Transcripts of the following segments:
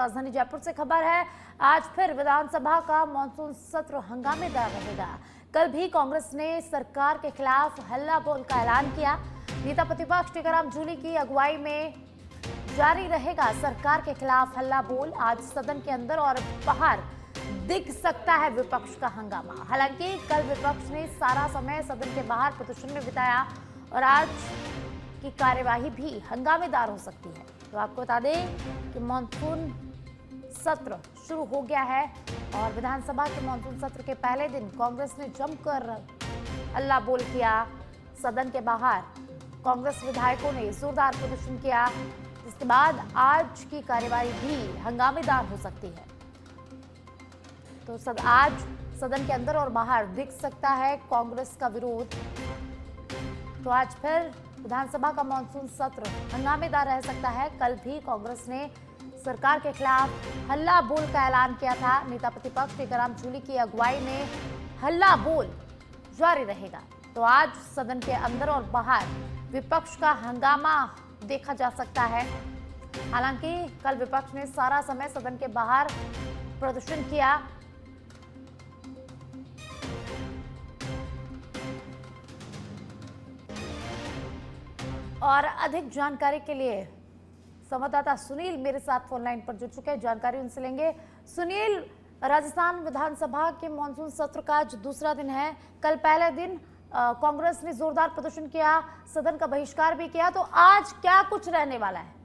राजधानी जयपुर से खबर है, आज फिर विधानसभा का मॉनसून सत्र हंगामेदार रहेगा। कल भी कांग्रेस ने सरकार के खिलाफ हल्ला बोल का ऐलान किया। नेता प्रतिपक्ष टीकाराम जूली की अगुवाई में जारी रहेगा सरकार के खिलाफ हल्ला बोल। आज सदन के अंदर और बाहर दिख सकता है विपक्ष का हंगामा। हालांकि कल विपक्ष ने सारा समय सदन के बाहर प्रदर्शन में बिताया और आज की कार्यवाही भी हंगामेदार हो सकती है। तो आपको बता दें कि मॉनसून सत्र शुरू हो गया है और विधानसभा के मॉनसून सत्र के पहले दिन कांग्रेस ने जमकर हल्ला बोल किया। सदन के बाहर कांग्रेस विधायकों ने जोरदार प्रदर्शन किया, जिसके बाद आज की कार्यवाही भी हंगामेदार हो सकती है। तो आज सदन के अंदर और बाहर दिख सकता है कांग्रेस का विरोध। तो आज फिर विधानसभा का मॉनसून सत्र हंगामेदार रह सकता है। कल भी कांग्रेस ने सरकार के खिलाफ हल्ला बोल का ऐलान किया था। नेता प्रतिपक्ष टीकाराम जूली की अगुवाई में हल्ला बोल जारी रहेगा। तो आज सदन के अंदर और बाहर विपक्ष का हंगामा देखा जा सकता है। हालांकि कल विपक्ष ने सारा समय सदन के बाहर प्रदर्शन किया। और अधिक जानकारी के लिए संवाददाता सुनील मेरे साथ फोन लाइन पर जुड़ चुके हैं, जानकारी उनसे लेंगे। सुनील, राजस्थान विधानसभा के मॉनसून सत्र का आज दूसरा दिन है। कल पहले दिन कांग्रेस ने जोरदार प्रदर्शन किया, सदन का बहिष्कार भी किया, तो आज क्या कुछ रहने वाला है?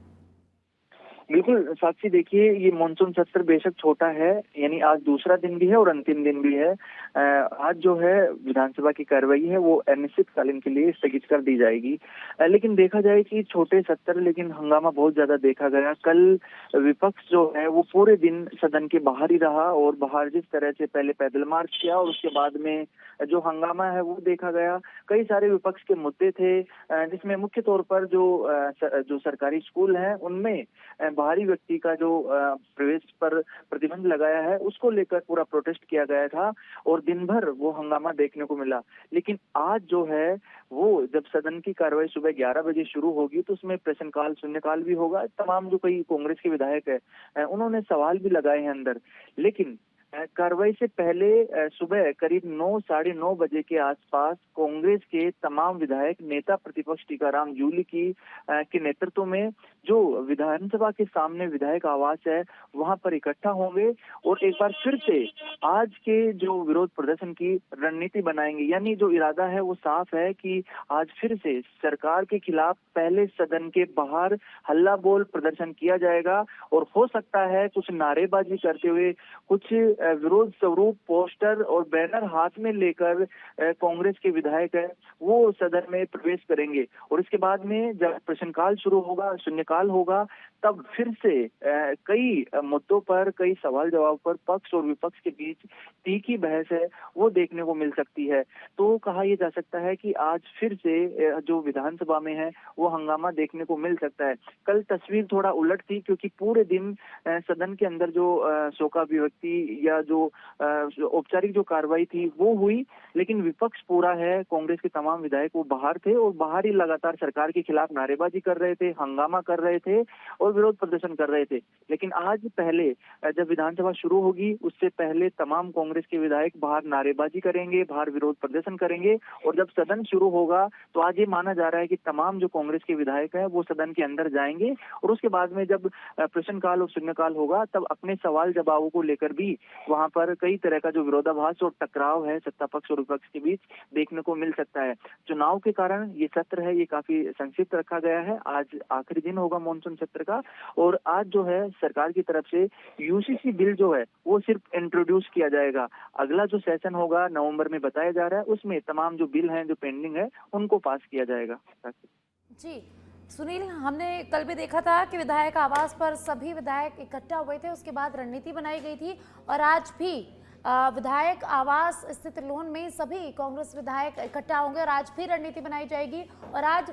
बिल्कुल साक्षी, देखिए ये मानसून सत्र बेशक छोटा है, यानी आज दूसरा दिन भी है और अंतिम दिन भी है। आज जो है विधानसभा की कार्रवाई है वो अनिश्चितकालीन के लिए स्थगित कर दी जाएगी। लेकिन देखा जाए कि छोटे सत्र लेकिन हंगामा बहुत ज्यादा देखा गया। कल विपक्ष जो है वो पूरे दिन सदन के बाहर ही रहा और बाहर जिस तरह से पहले पैदल मार्च किया और उसके बाद में जो हंगामा है वो देखा गया। कई सारे विपक्ष के मुद्दे थे, जिसमें मुख्य तौर पर जो सरकारी स्कूल हैं उनमें बाहरी व्यक्ति का जो प्रवेश पर प्रतिबंध लगाया है उसको लेकर पूरा प्रोटेस्ट किया गया था और दिन भर वो हंगामा देखने को मिला। लेकिन आज जो है वो जब सदन की कार्रवाई सुबह 11 बजे शुरू होगी तो उसमें प्रश्नकाल शून्यकाल भी होगा। तमाम जो कई कांग्रेस के विधायक है उन्होंने सवाल भी लगाए हैं अंदर। लेकिन कार्रवाई से पहले सुबह करीब 9-9:30 बजे के आसपास कांग्रेस के तमाम विधायक नेता प्रतिपक्ष टीकाराम जूली की के नेतृत्व में जो विधानसभा के सामने विधायक आवास है वहां पर इकट्ठा होंगे और एक बार फिर से आज के जो विरोध प्रदर्शन की रणनीति बनाएंगे। यानी जो इरादा है वो साफ है कि आज फिर से सरकार के खिलाफ पहले सदन के बाहर हल्ला बोल प्रदर्शन किया जाएगा और हो सकता है कुछ नारेबाजी करते हुए कुछ विरोध स्वरूप पोस्टर और बैनर हाथ में लेकर कांग्रेस के विधायक है वो सदन में प्रवेश करेंगे और इसके बाद में जब प्रश्नकाल शुरू होगा, शून्यकाल होगा, तब फिर से कई मुद्दों पर, कई सवाल जवाब पर पक्ष और विपक्ष के बीच तीखी बहस है वो देखने को मिल सकती है। तो कहा यह जा सकता है कि आज फिर से जो विधानसभा में है वो हंगामा देखने को मिल सकता है। कल तस्वीर थोड़ा उलट थी क्योंकि पूरे दिन सदन के अंदर जो शोकाभिव्यक्ति या जो औपचारिक जो कार्रवाई थी वो हुई, लेकिन विपक्ष पूरा है, कांग्रेस के तमाम विधायक वो बाहर थे और बाहर ही लगातार सरकार के खिलाफ नारेबाजी कर रहे थे, हंगामा कर रहे थे और विरोध प्रदर्शन कर रहे थे। लेकिन आज पहले जब विधानसभा शुरू होगी उससे पहले तमाम कांग्रेस के विधायक बाहर नारेबाजी करेंगे, बाहर विरोध प्रदर्शन करेंगे और जब सदन शुरू होगा तो आज ये माना जा रहा है कि तमाम जो कांग्रेस के विधायक हैं वो सदन के अंदर जाएंगे और उसके बाद में जब प्रश्नकाल और शून्यकाल होगा तब अपने सवाल जवाबों को लेकर भी वहां पर कई तरह का जो विरोधाभास और टकराव है सत्ता पक्ष और विपक्ष के बीच देखने को मिल सकता है। चुनाव के कारण ये सत्र है ये काफी संक्षिप्त रखा गया है। आज आखिरी दिन होगा मॉनसून सत्र का और आज जो है सरकार की तरफ से यूसीसी बिल जो है वो सिर्फ इंट्रोड्यूस किया जाएगा। अगला जो सेशन होगा नवंबर में बताया जा रहा है उसमें तमाम जो बिल हैं जो पेंडिंग है उनको पास किया जाएगा। जी सुनील, हमने कल भी देखा था कि विधायक आवास पर सभी विधायक इकट्ठा हुए थे, उसके बाद रणनीति बनाई गई थी और आज भी विधायक आवास स्थित लोन में सभी कांग्रेस विधायक इकट्ठा होंगे और आज फिर रणनीति बनाई जाएगी और आज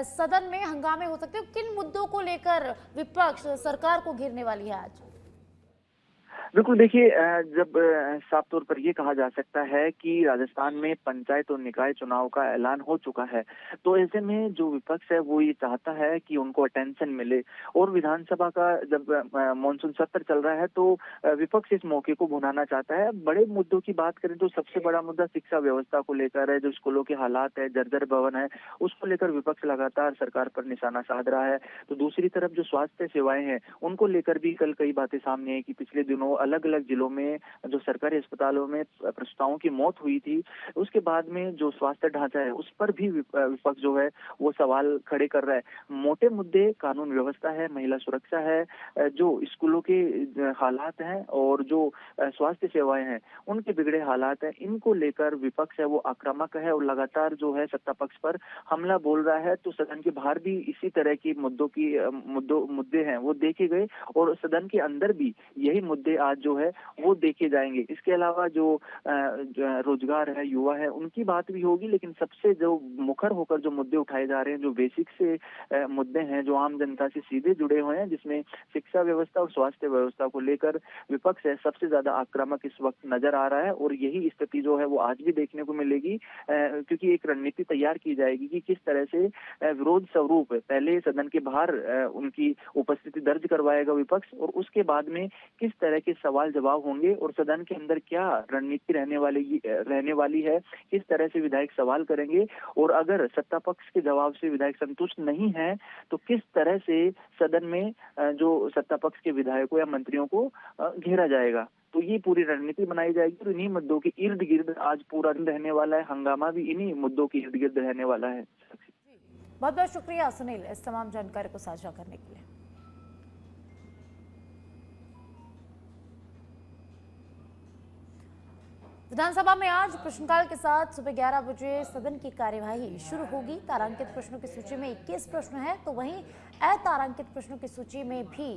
सदन में हंगामे हो सकते हैं। किन मुद्दों को लेकर विपक्ष सरकार को घेरने वाली है आज? बिल्कुल देखिए, जब साफ तौर पर ये कहा जा सकता है कि राजस्थान में पंचायत और निकाय चुनाव का ऐलान हो चुका है, तो ऐसे में जो विपक्ष है वो ये चाहता है कि उनको अटेंशन मिले। और विधानसभा का जब मानसून सत्र चल रहा है तो विपक्ष इस मौके को भुनाना चाहता है। बड़े मुद्दों की बात करें तो सबसे बड़ा मुद्दा शिक्षा व्यवस्था को लेकर है, जो स्कूलों के हालात है, जर्जर भवन है, उसको लेकर विपक्ष लगातार सरकार पर निशाना साध रहा है। तो दूसरी तरफ जो स्वास्थ्य सेवाएं हैं उनको लेकर भी कल कई बातें सामने आई कि पिछले दिनों अलग अलग जिलों में जो सरकारी अस्पतालों में प्रसूताओं की मौत हुई थी, उसके बाद में जो स्वास्थ्य ढांचा है उस पर भी विपक्ष जो है वो सवाल खड़े कर रहा है। मोटे मुद्दे कानून व्यवस्था है, महिला सुरक्षा है, जो स्कूलों के हालात हैं और जो स्वास्थ्य सेवाएं हैं उनके बिगड़े हालात हैं, इनको लेकर विपक्ष है वो आक्रामक है और लगातार जो है सत्ता पक्ष पर हमला बोल रहा है। तो सदन के बाहर भी इसी तरह की मुद्दे हैं वो देखे गए और सदन के अंदर भी यही मुद्दे आज जो है वो देखे जाएंगे। इसके अलावा जो रोजगार है, युवा है, उनकी बात भी होगी, लेकिन सबसे जो मुखर होकर जो मुद्दे उठाए जा रहे हैं, जो बेसिक से मुद्दे हैं, जो आम जनता से सीधे जुड़े हुए हैं, जिसमें शिक्षा व्यवस्था और स्वास्थ्य व्यवस्था को लेकर विपक्ष है सबसे ज्यादा आक्रामक इस वक्त नजर आ रहा है। और यही स्थिति जो है वो आज भी देखने को मिलेगी, क्योंकि एक रणनीति तैयार की जाएगी कि किस तरह से विरोध स्वरूप पहले सदन के बाहर उनकी उपस्थिति दर्ज करवाएगा विपक्ष और उसके बाद में किस तरह के सवाल जवाब होंगे और सदन के अंदर क्या रणनीति रहने वाली है, किस तरह से विधायक सवाल करेंगे और अगर सत्ता पक्ष के जवाब से विधायक संतुष्ट नहीं है तो किस तरह से सदन में जो सत्ता पक्ष के विधायकों या मंत्रियों को घेरा जाएगा। तो ये पूरी रणनीति बनाई जाएगी और इन्हीं मुद्दों के इर्द गिर्द आज पूरा दिन रहने वाला है। हंगामा भी इन्हीं मुद्दों के इर्द गिर्द रहने वाला है। बहुत बहुत शुक्रिया सुनील इस तमाम जानकारी को साझा करने के लिए। विधानसभा में आज प्रश्नकाल के साथ सुबह 11 बजे सदन की कार्यवाही शुरू होगी। तारांकित प्रश्नों की सूची में 21 प्रश्न है, तो वहीं अतारांकित प्रश्नों की सूची में भी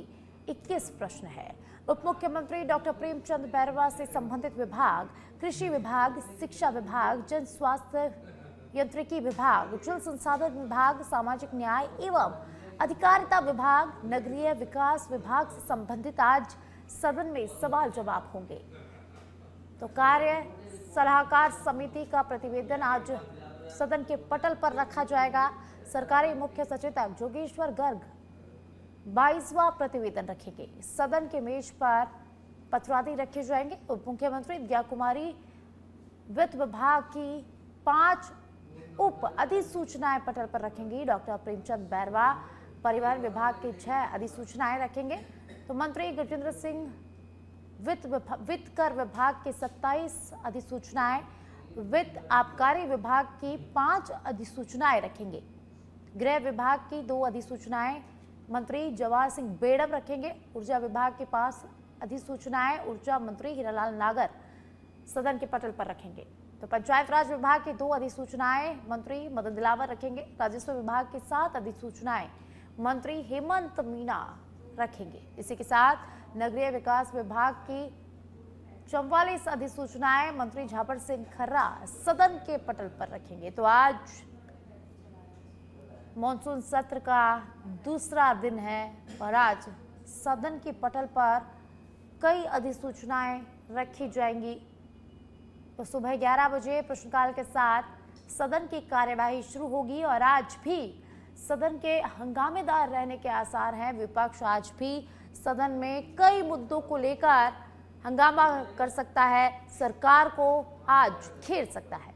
21 प्रश्न है। उप मुख्यमंत्री डॉक्टर प्रेमचंद बैरवा से संबंधित विभाग, कृषि विभाग, शिक्षा विभाग, जन स्वास्थ्य यांत्रिकी विभाग, जल संसाधन विभाग, सामाजिक न्याय एवं अधिकारिता विभाग, नगरीय विकास विभाग से संबंधित आज सदन में सवाल जवाब होंगे। तो कार्य सलाहकार समिति का प्रतिवेदन आज सदन के पटल पर रखा जाएगा। सरकारी मुख्य सचेतक जोगेश्वर गर्ग 22वां प्रतिवेदन रखेंगे। सदन के मेज पर पत्रादि रखे जाएंगे। उप मुख्यमंत्री दिव्या कुमारी वित्त विभाग की 5 उप अधिसूचनाएं पटल पर रखेंगी। डॉक्टर प्रेमचंद बैरवा परिवहन विभाग की 6 अधिसूचनाएं रखेंगे। तो मंत्री गजेंद्र सिंह वित्त कर विभाग की 27 अधिसूचनाएं, वित्त आबकारी विभाग की 5 अधिसूचनाएं रखेंगे। गृह विभाग की 2 अधिसूचनाएं मंत्री जवाहर सिंह बेड़म रखेंगे। ऊर्जा विभाग की 5 अधिसूचनाएं ऊर्जा मंत्री हीरालाल नागर सदन के पटल पर रखेंगे। तो पंचायत राज विभाग की 2 अधिसूचनाएं मंत्री मदन दिलावर रखेंगे। राजस्व विभाग की 7 अधिसूचनाएं मंत्री हेमंत मीना रखेंगे। इसी के साथ नगरीय विकास विभाग की 44 अधिसूचनाएं मंत्री झापर सिंह खर्रा सदन के पटल पर रखेंगे। तो आज मॉनसून सत्र का दूसरा दिन है और आज सदन के पटल पर कई अधिसूचनाएं रखी जाएंगी। तो सुबह 11 बजे प्रश्नकाल के साथ सदन की कार्यवाही शुरू होगी और आज भी सदन के हंगामेदार रहने के आसार हैं। विपक्ष आज भी सदन में कई मुद्दों को लेकर हंगामा कर सकता है, सरकार को आज घेर सकता है।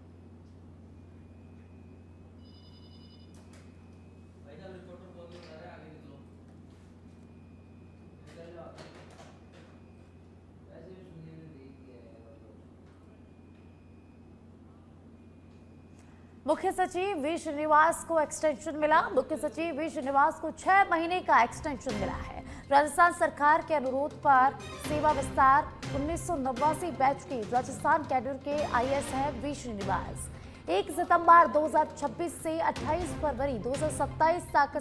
मुख्य सचिव वी श्रीनिवास को एक्सटेंशन मिला। मुख्य सचिव वी श्रीनिवास को 6 महीने का एक्सटेंशन मिला है। राजस्थान सरकार के अनुरोध पर सेवा विस्तार 1989 बैच के राजस्थान कैडर के आईएएस हैं वी श्रीनिवास। 1 सितंबर 2026 से 28 फरवरी 2027 तक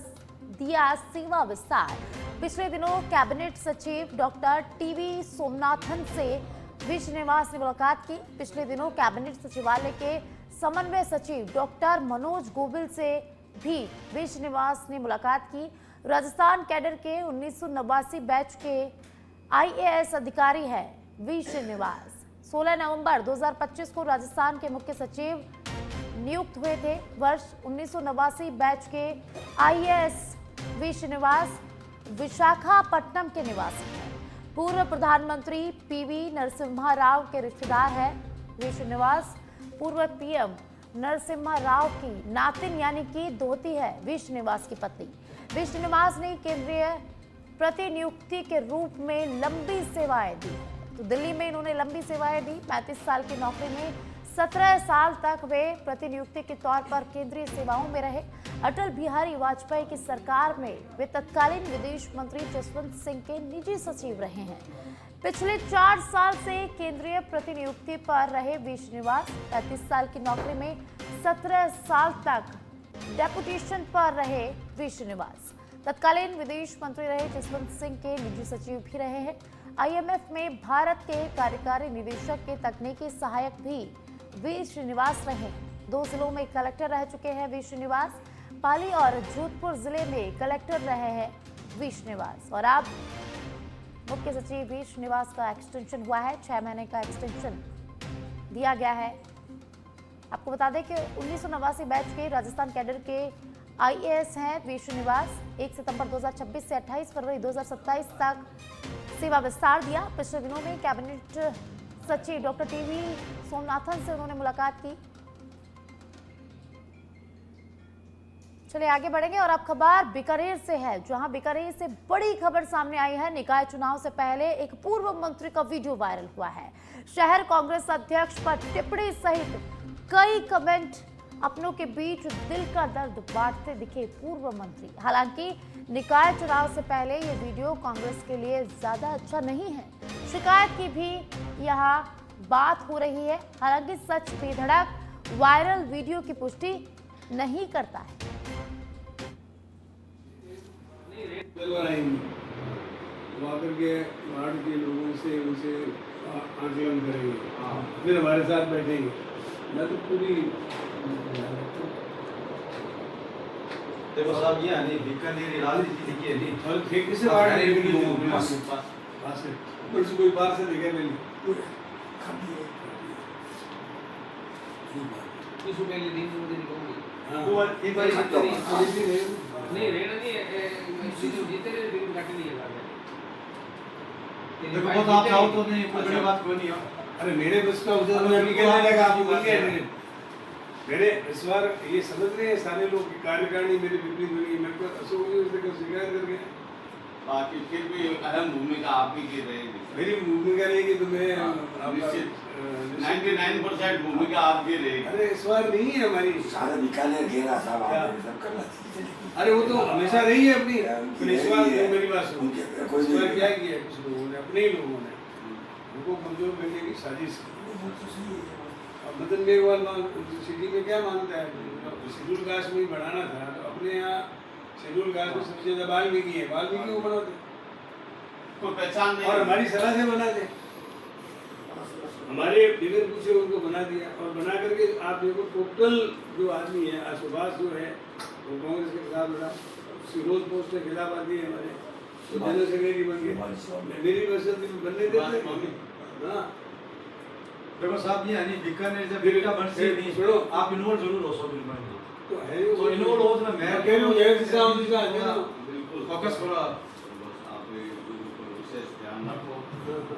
दिया सेवा विस्तार। पिछले दिनों कैबिनेट सचिव डॉक्टर टीवी सोमनाथन से वी श्रीनिवास ने मुलाकात की। पिछले दिनों कैबिनेट सचिवालय के समन्वय सचिव डॉक्टर मनोज गोविल से भी वी श्रीनिवास ने मुलाकात की। राजस्थान कैडर के 1989 बैच के आईएएस अधिकारी है वी श्रीनिवास 16 नवंबर 2025 को राजस्थान के मुख्य सचिव नियुक्त हुए थे। वर्ष 1989 बैच के आईएएस वी श्रीनिवास विशाखापट्टनम के निवासी हैं। पूर्व प्रधानमंत्री पीवी नरसिम्हा राव के रिश्तेदार है वी श्रीनिवास। पूर्व पीएम नरसिम्हा राव की नातिन यानी कि दोहती है वी श्रीनिवास की पत्नी। वी श्रीनिवास ने केंद्रीय प्रतिनियुक्ति के रूप में लंबी सेवाएं दी। तो दिल्ली में इन्होंने लंबी सेवाएं दी। 35 साल की नौकरी में 17 साल तक वे प्रतिनियुक्ति के तौर पर केंद्रीय सेवाओं में रहे। अटल बिहारी वाजपेयी की सरकार में वे तत्कालीन विदेश मंत्री जसवंत सिंह के निजी सचिव रहे हैं। पिछले 4 साल से केंद्रीय प्रतिनियुक्ति पर रहे वी श्रीनिवास। 35 साल की नौकरी में 17 साल तक डेपुटेशन पर रहे वी श्रीनिवास। तत्कालीन विदेश मंत्री रहे, जसवंत सिंह के निजी सचिव भी रहे हैं। आईएमएफ में भारत के कार्यकारी निदेशक के तकनीकी सहायक भी वी श्रीनिवास रहे। 2 जिलों में कलेक्टर रह चुके हैं वी श्रीनिवास। पाली और जोधपुर जिले में कलेक्टर रहे हैं वी श्रीनिवास। और अब मुख्य सचिव वी श्रीनिवास का एक्सटेंशन हुआ है। 6 महीने का एक्सटेंशन दिया गया है। आपको बता दें कि 1989 बैच के राजस्थान कैडर के आईएएस हैं वी श्रीनिवास। 1 सितंबर 2026 से 28 फरवरी 2027 तक सेवा विस्तार दिया। पिछले दिनों में कैबिनेट सचिव डॉक्टर टीवी सोमनाथन से उन्होंने मुलाकात की। चलिए आगे बढ़ेंगे और अब खबर बीकानेर से है, जहां बीकानेर से बड़ी खबर सामने आई है। निकाय चुनाव से पहले एक पूर्व मंत्री का वीडियो वायरल हुआ है। शहर कांग्रेस अध्यक्ष पर टिप्पणी सहित कई कमेंट, अपनों के बीच दिल का दर्द बांटते दिखे पूर्व मंत्री। हालांकि निकाय चुनाव से पहले ये वीडियो कांग्रेस के लिए ज्यादा अच्छा नहीं है। शिकायत की भी यहाँ बात हो रही है। हालांकि सच बेधड़क वायरल वीडियो की पुष्टि नहीं करता है। आकर के वार्ड के लोगों से उनसे आकलन करेंगे, फिर हमारे साथ बैठेंगे। मैं तो पूरी देखो साहब ये नहीं बीकानेर राजनीति की नहीं और ठेके से वार्ड लेंगे पास से बस कोई बाहर से देखे नहीं किस पहले दिन वो दिन कहूंगी हां वो एक बार नहीं रेड नहीं जीते रहे दिन काट नहीं लगा देखो बहुत आप चाहो तो नहीं कोई बड़ी बात कोई नहीं है। अरे मेरे बस का उधर मैं अभी कहने लगा आप बोल के मेरे इस बार ये समझ रहे हैं सारे लोग कि कार्यकारिणी मेरी विपरीत हुई। मैं को अशोक जी उससे को शिकायत कर गया। बाकी फिर भी अहम भूमिका आपकी की रहेगी। मेरी भूमिका रहेगी तो मैं निश्चित 99% भूमिका आपकी रहेगी। अरे इस बार नहीं है हमारी सारा बीकानेर घेरा साहब आपने सब करना चाहिए। अरे वो तो हमेशा रही है अपनी। फिर इस बार मेरी बात सुनो, कोई इस बार क्या किया कुछ लोगों ने, अपने ही लोगों ने उनको कमजोर करने की साजिश की। अब मदन मेघवाल सिटी में क्या मानता है, शेड्यूल कास्ट में बढ़ाना था तो अपने यहाँ शेड्यूल कास्ट में सबसे ज्यादा वाल्मीकि है, वाल्मीकि को बनाते कोई पहचान नहीं और हमारी सलाह से बनाते, हमारे बिगड़ पूछे उनको बना दिया। और बना करके आप देखो टोटल जो आदमी है, सुभाष जो है वो कांग्रेस के खिलाफ लड़ा, फिरोज पोस्ट के खिलाफ आदमी है हमारे, तो जनरल सेक्रेटरी बन गए। मेरी पसंद बनने देते हाँ। देखो साहब ये नहीं बीकानेर जब फिर बेटा बन से नहीं छोड़ो, आप इन्वॉल्व जरूर हो सब बिल्कुल तो है वो तो इन्वॉल्व हो तो मैं कह रहा हूँ ये दिशा उस दिशा है ना। बिल्कुल फोकस करो आप। आप विशेष ध्यान रखो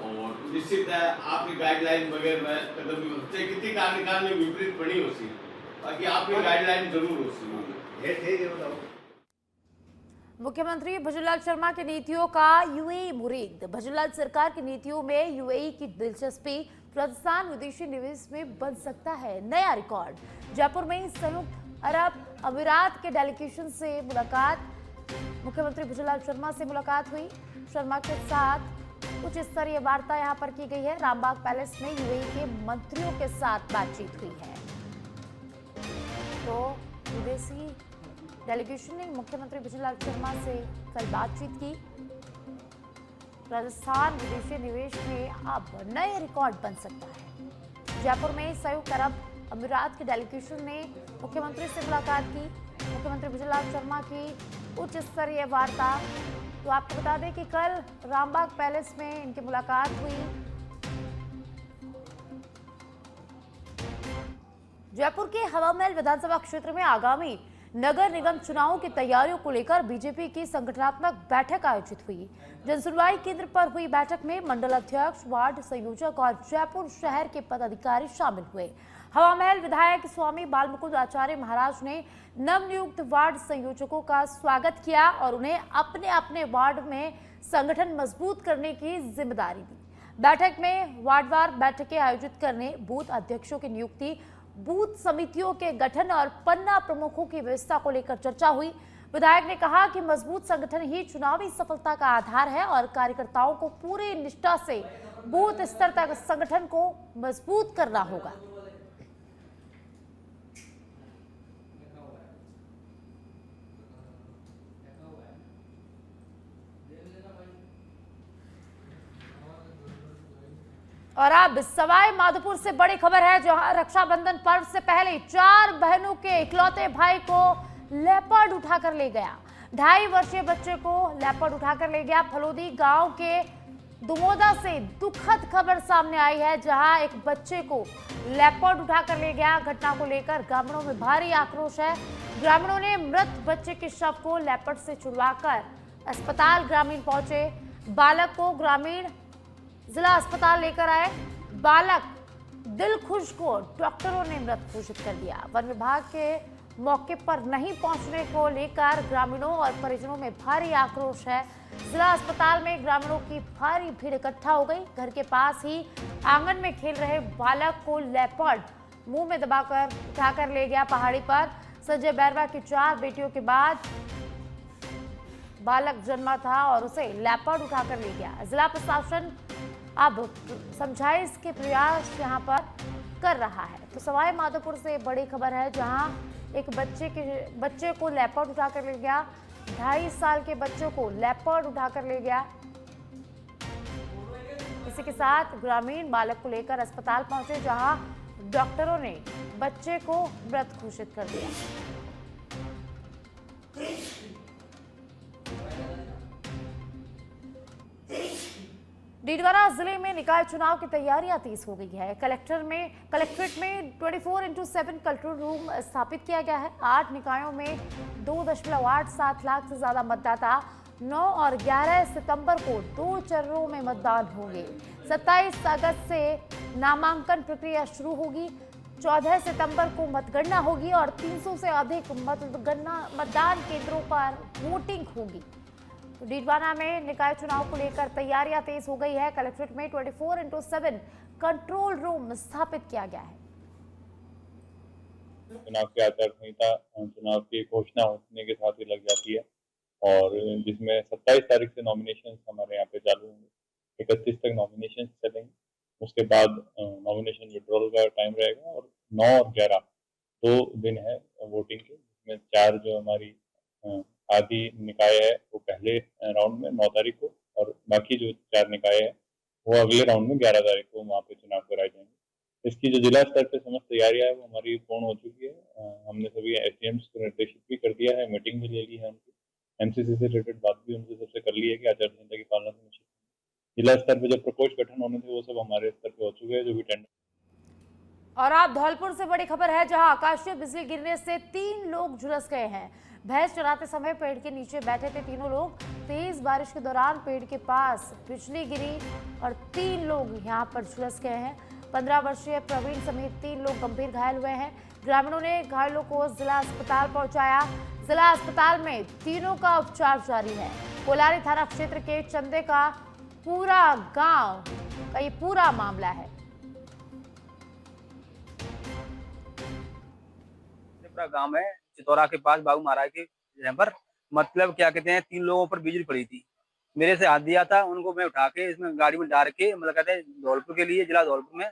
और निश्चित है आपकी गाइडलाइन वगैरह में कदम भी होते कितनी कार्यकाल में विपरीत पड़ी होती है, बाकी आपकी गाइडलाइन जरूर होती है। ठीक है बताओ। मुख्यमंत्री भजनलाल शर्मा की नीतियों का यूएई मुरीद। भजनलाल सरकार की नीतियों में यूएई की दिलचस्पी, राजस्थान विदेशी निवेश में बन सकता है नया रिकॉर्ड। जयपुर में संयुक्त अरब अमीरात के डेलीगेशन से मुलाकात। मुख्यमंत्री भजनलाल शर्मा से मुलाकात हुई। शर्मा के साथ उच्च स्तरीय वार्ता यहां पर की गई है। रामबाग पैलेस में यूएई के मंत्रियों के साथ बातचीत हुई है। तो विदेशी डेलीगेशन ने मुख्यमंत्री भजनलाल शर्मा से कल बातचीत की। राजस्थान विदेशी निवेश में अब नए रिकॉर्ड बन सकता है। जयपुर में संयुक्त अरब अमीरात के डेलीगेशन ने मुख्यमंत्री से मुलाकात की। मुख्यमंत्री भजनलाल शर्मा की उच्च स्तरीय वार्ता। तो आपको बता दें कि कल रामबाग पैलेस में इनकी मुलाकात हुई। जयपुर के हवामहल विधानसभा क्षेत्र में आगामी नगर निगम चुनावों की तैयारियों को लेकर बीजेपी की संगठनात्मक बैठक आयोजित हुई। जनसुनवाई केंद्र पर हुई बैठक में मंडल अध्यक्ष, वार्ड संयोजक और जयपुर शहर के पदाधिकारी शामिल हुए। हवामहल विधायक स्वामी बालमुकुंद आचार्य महाराज ने नवनियुक्त वार्ड संयोजकों का स्वागत किया और उन्हें अपने अपने वार्ड में संगठन मजबूत करने की जिम्मेदारी दी। बैठक में वार्डवार बैठकें आयोजित करने, बूथ अध्यक्षों की नियुक्ति, बूथ समितियों के गठन और पन्ना प्रमुखों की व्यवस्था को लेकर चर्चा हुई। विधायक ने कहा कि मजबूत संगठन ही चुनावी सफलता का आधार है और कार्यकर्ताओं को पूरी निष्ठा से बूथ स्तर तक संगठन को मजबूत करना होगा। और अब सवाई माधोपुर से बड़ी खबर है, जहां रक्षाबंधन पर्व से पहले 4 बहनों के इकलौते भाई को लेपर्ड उठाकर ले गया। 2.5 वर्षीय बच्चे को लेपर्ड उठाकर ले गया। फलोदी गांव के दुमोदा से दुखद खबर सामने आई है, जहां एक बच्चे को लेपर्ड उठाकर ले गया। घटना को लेकर ग्रामीणों में भारी आक्रोश है। ग्रामीणों ने मृत बच्चे के शव को लेपर्ड से छुड़वाकर अस्पताल ग्रामीण पहुंचे। बालक को ग्रामीण जिला अस्पताल लेकर आए। बालक दिलखुश को डॉक्टरों ने मृत घोषित कर दिया। वन विभाग के मौके पर नहीं पहुंचने को लेकर ग्रामीणों और परिजनों में भारी आक्रोश है। जिला अस्पताल में ग्रामीणों की भारी भीड़ इकट्ठा हो गई। घर के पास ही आंगन में खेल रहे बालक को लेपर्ड मुंह में दबाकर उठाकर ले गया पहाड़ी पर। संजय बैरवा की 4 बेटियों के बाद बालक जन्मा था और उसे लेपर्ड उठाकर ले गया। जिला प्रशासन अब समझाइश के प्रयास यहां पर कर रहा है। तो सवाई माधोपुर से बड़ी खबर है, जहां एक बच्चे को लेपर्ड उठाकर ले गया। 2.5 साल के बच्चों को लेपर्ड उठाकर ले गया। इसी के साथ ग्रामीण बालक को लेकर अस्पताल पहुंचे, जहां डॉक्टरों ने बच्चे को मृत घोषित कर दिया। डीडवाना जिले में निकाय चुनाव की तैयारियां तेज हो गई है। कलेक्ट्रेट में 24x7 कंट्रोल रूम स्थापित किया गया है। 8 निकायों में 2.87 लाख से ज्यादा मतदाता 9 और 11 सितंबर को 2 चरणों में मतदान होंगे। 27 अगस्त से नामांकन प्रक्रिया शुरू होगी। 14 सितंबर को मतगणना होगी और 300 से अधिक मतदान केंद्रों पर वोटिंग होगी। तो डीडवाना में निकाय चुनाव को लेकर तैयारियां तेज हो गई है। कलेक्ट्रेट में 24x7 कंट्रोल रूम स्थापित किया गया है। चुनाव की आचार संहिता चुनाव की घोषणा होने के साथ ही लग जाती है और जिसमें 27 तारीख से नॉमिनेशन हमारे यहाँ पे चालू होंगे। 31 तक नॉमिनेशन चलेंगे। उसके बाद नॉमिनेशन विड्रॉल का टाइम रहेगा और 9 और 11 2 दिन है वोटिंग के, जिसमें 4 जो हमारी आदि निकाय है वो पहले राउंड में 9 तारीख को और बाकी जो 4 निकाय है वो अगले राउंड में 11 तारीख को वहाँ पे चुनाव कराए जाएंगे। इसकी जो जिला स्तर पे समस्त तैयारियां है वो हमारी पूर्ण हो चुकी है। हमने सभी एसडीएम्स को निर्देशित भी कर दिया है, मीटिंग भी ले ली है उनकी, एमसीसी से रिलेटेड बात भी उनसे सबसे कर ली है कि आचार संहिता की पालना सुनिश्चित। जिला स्तर पे जो प्रकोष्ठ गठन होने थे वो सब हमारे स्तर पे हो चुके हैं, जो भी टेंडर। और आप धौलपुर से बड़ी खबर है, जहां आकाशीय बिजली गिरने से 3 लोग झुलस गए हैं। भैंस चराते समय पेड़ के नीचे बैठे थे तीनों लोग। तेज बारिश के दौरान पेड़ के पास बिजली गिरी और 3 लोग यहां पर झुलस गए हैं। 15 वर्षीय प्रवीण समेत 3 लोग गंभीर घायल हुए हैं। ग्रामीणों ने घायलों को जिला अस्पताल पहुंचाया। जिला अस्पताल में तीनों का उपचार जारी है। कोलारी थाना क्षेत्र के चंदे का पूरा गांव का ये पूरा मामला है। गांव है चितौरा के पास, बाबू महाराज के यहाँ पर, मतलब क्या कहते हैं, 3 लोगों पर बिजली पड़ी थी। मेरे से हाथ दिया था, उनको मैं उठा के इसमें गाड़ी में डाल के, मतलब कहते हैं धौलपुर के लिए, जिला धौलपुर में